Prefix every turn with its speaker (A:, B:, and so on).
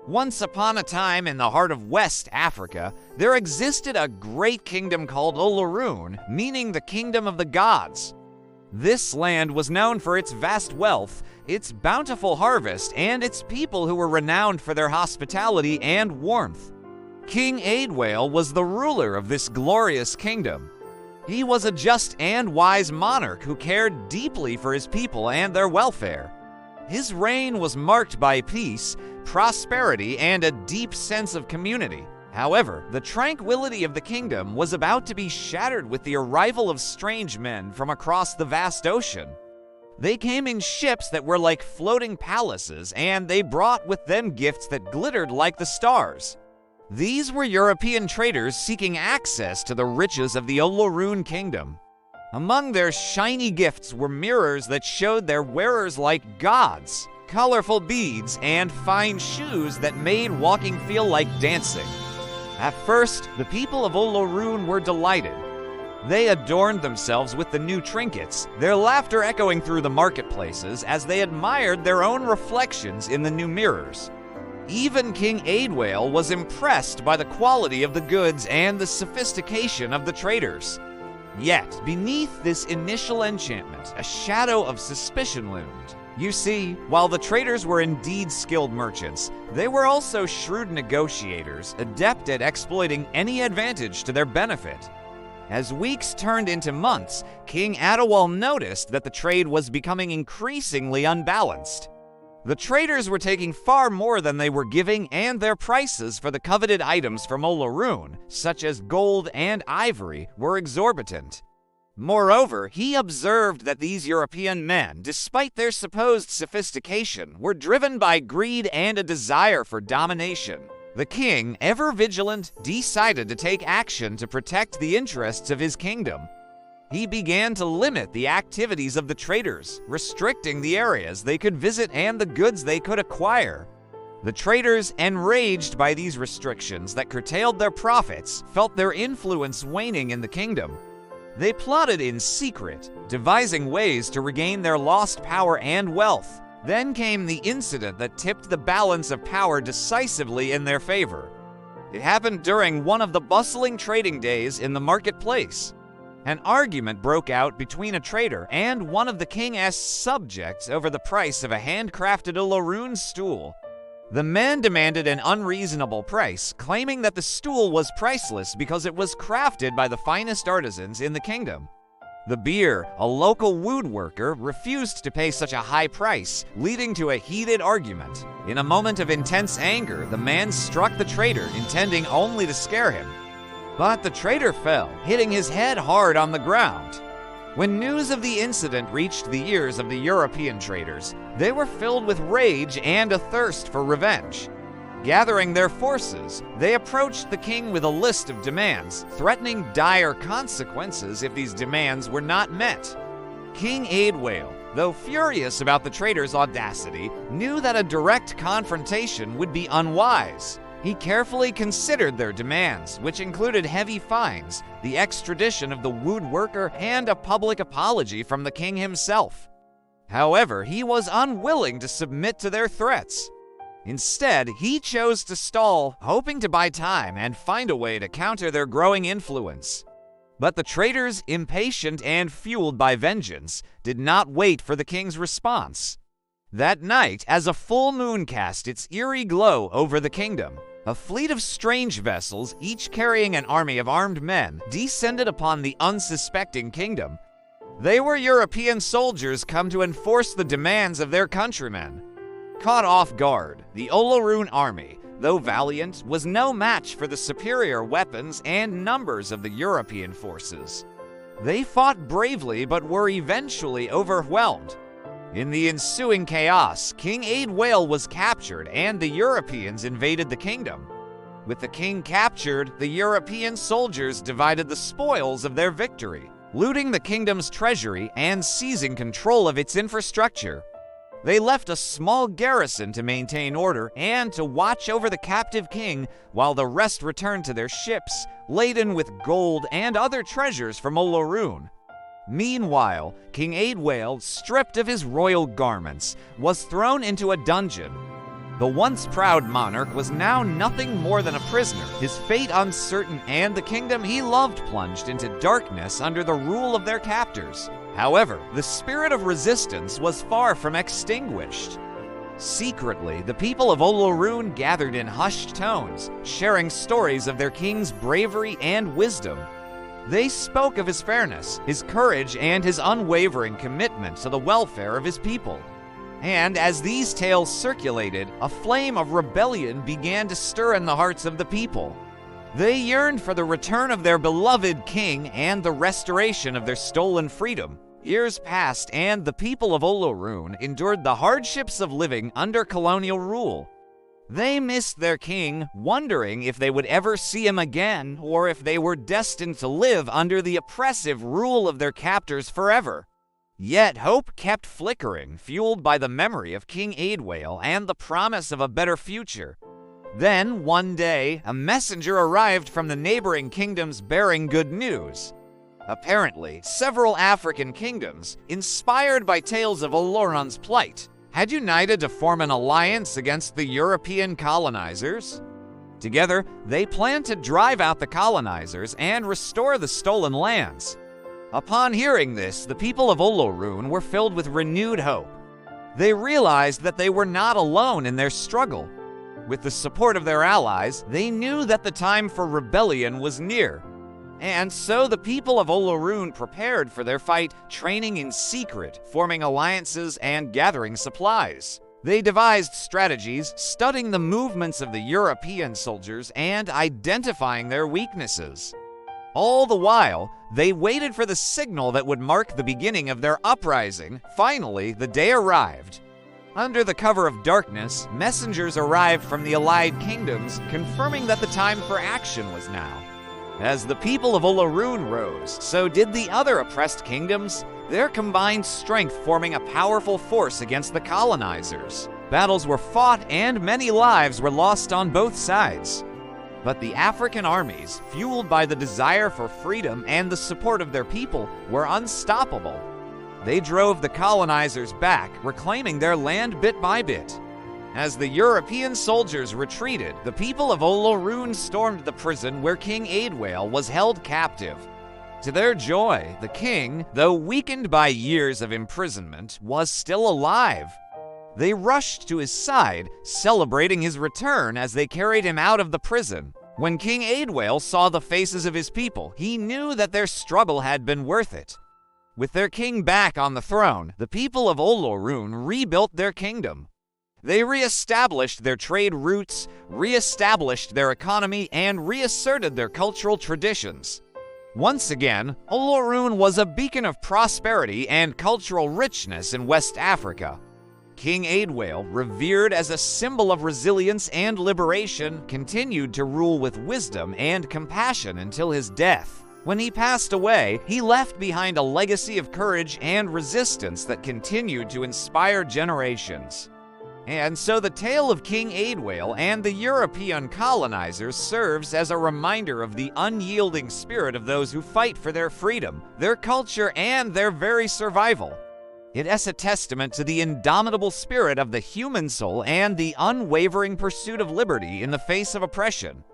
A: Once upon a time in the heart of West Africa, there existed a great kingdom called Olorun, meaning the kingdom of the gods. This land was known for its vast wealth, its bountiful harvest, and its people who were renowned for their hospitality and warmth. King Adwale was the ruler of this glorious kingdom. He was a just and wise monarch who cared deeply for his people and their welfare. His reign was marked by peace, prosperity, and a deep sense of community. However, the tranquility of the kingdom was about to be shattered with the arrival of strange men from across the vast ocean. They came in ships that were like floating palaces, and they brought with them gifts that glittered like the stars. These were European traders seeking access to the riches of the Olorun kingdom. Among their shiny gifts were mirrors that showed their wearers like gods, colorful beads, and fine shoes that made walking feel like dancing. At first, the people of Olorun were delighted. They adorned themselves with the new trinkets, their laughter echoing through the marketplaces as they admired their own reflections in the new mirrors. Even King Adwale was impressed by the quality of the goods and the sophistication of the traders. Yet, beneath this initial enchantment, a shadow of suspicion loomed. You see, while the traders were indeed skilled merchants, they were also shrewd negotiators, adept at exploiting any advantage to their benefit. As weeks turned into months, King Adwale noticed that the trade was becoming increasingly unbalanced. The traders were taking far more than they were giving, and their prices for the coveted items from Olorun, such as gold and ivory, were exorbitant. Moreover, he observed that these European men, despite their supposed sophistication, were driven by greed and a desire for domination. The king, ever vigilant, decided to take action to protect the interests of his kingdom. He began to limit the activities of the traders, restricting the areas they could visit and the goods they could acquire. The traders, enraged by these restrictions that curtailed their profits, felt their influence waning in the kingdom. They plotted in secret, devising ways to regain their lost power and wealth. Then came the incident that tipped the balance of power decisively in their favor. It happened during one of the bustling trading days in the marketplace. An argument broke out between a trader and one of the king's subjects over the price of a handcrafted Olorun stool. The man demanded an unreasonable price, claiming that the stool was priceless because it was crafted by the finest artisans in the kingdom. The beer, a local woodworker, refused to pay such a high price, leading to a heated argument. In a moment of intense anger, the man struck the trader, intending only to scare him. But the trader fell, hitting his head hard on the ground. When news of the incident reached the ears of the European traders, they were filled with rage and a thirst for revenge. Gathering their forces, they approached the king with a list of demands, threatening dire consequences if these demands were not met. King Adwale, though furious about the traders' audacity, knew that a direct confrontation would be unwise. He carefully considered their demands, which included heavy fines, the extradition of the woodworker, and a public apology from the king himself. However, he was unwilling to submit to their threats. Instead, he chose to stall, hoping to buy time and find a way to counter their growing influence. But the traders, impatient and fueled by vengeance, did not wait for the king's response. That night, as a full moon cast its eerie glow over the kingdom, a fleet of strange vessels, each carrying an army of armed men, descended upon the unsuspecting kingdom. They were European soldiers come to enforce the demands of their countrymen. Caught off guard, the Olorun army, though valiant, was no match for the superior weapons and numbers of the European forces. They fought bravely but were eventually overwhelmed. In the ensuing chaos, King Adwale was captured and the Europeans invaded the kingdom. With the king captured, the European soldiers divided the spoils of their victory, looting the kingdom's treasury and seizing control of its infrastructure. They left a small garrison to maintain order and to watch over the captive king, while the rest returned to their ships, laden with gold and other treasures from Olorun. Meanwhile, King Adwale, stripped of his royal garments, was thrown into a dungeon. The once proud monarch was now nothing more than a prisoner, his fate uncertain, and the kingdom he loved plunged into darkness under the rule of their captors. However, the spirit of resistance was far from extinguished. Secretly, the people of Olorun gathered in hushed tones, sharing stories of their king's bravery and wisdom. They spoke of his fairness, his courage, and his unwavering commitment to the welfare of his people. And as these tales circulated, a flame of rebellion began to stir in the hearts of the people. They yearned for the return of their beloved king and the restoration of their stolen freedom. Years passed, and the people of Olorun endured the hardships of living under colonial rule. They missed their king, wondering if they would ever see him again, or if they were destined to live under the oppressive rule of their captors forever. Yet hope kept flickering, fueled by the memory of King Aidwale and the promise of a better future. Then, one day, a messenger arrived from the neighboring kingdoms bearing good news. Apparently, several African kingdoms, inspired by tales of olorun's plight, had united to form an alliance against the European colonizers. Together, they planned to drive out the colonizers and restore the stolen lands. Upon hearing this, the people of Olorun were filled with renewed hope. They realized that they were not alone in their struggle. With the support of their allies, they knew that the time for rebellion was near. And so the people of Olorun prepared for their fight, training in secret, forming alliances, and gathering supplies. They devised strategies, studying the movements of the European soldiers and identifying their weaknesses. All the while, they waited for the signal that would mark the beginning of their uprising. Finally, the day arrived. Under the cover of darkness, messengers arrived from the allied kingdoms, confirming that the time for action was now. As the people of Olorun rose, so did the other oppressed kingdoms, their combined strength forming a powerful force against the colonizers. Battles were fought and many lives were lost on both sides. But the African armies, fueled by the desire for freedom and the support of their people, were unstoppable. They drove the colonizers back, reclaiming their land bit by bit. As the European soldiers retreated, the people of Olorun stormed the prison where King Aidwale was held captive. To their joy, the king, though weakened by years of imprisonment, was still alive. They rushed to his side, celebrating his return as they carried him out of the prison. When King Aidwale saw the faces of his people, he knew that their struggle had been worth it. With their king back on the throne, the people of Olorun rebuilt their kingdom. They re-established their trade routes, re-established their economy, and reasserted their cultural traditions. Once again, Olorun was a beacon of prosperity and cultural richness in West Africa. King Aidwale, revered as a symbol of resilience and liberation, continued to rule with wisdom and compassion until his death. When he passed away, he left behind a legacy of courage and resistance that continued to inspire generations. And so the tale of King Aidwale and the European colonizers serves as a reminder of the unyielding spirit of those who fight for their freedom, their culture, and their very survival. It is a testament to the indomitable spirit of the human soul and the unwavering pursuit of liberty in the face of oppression.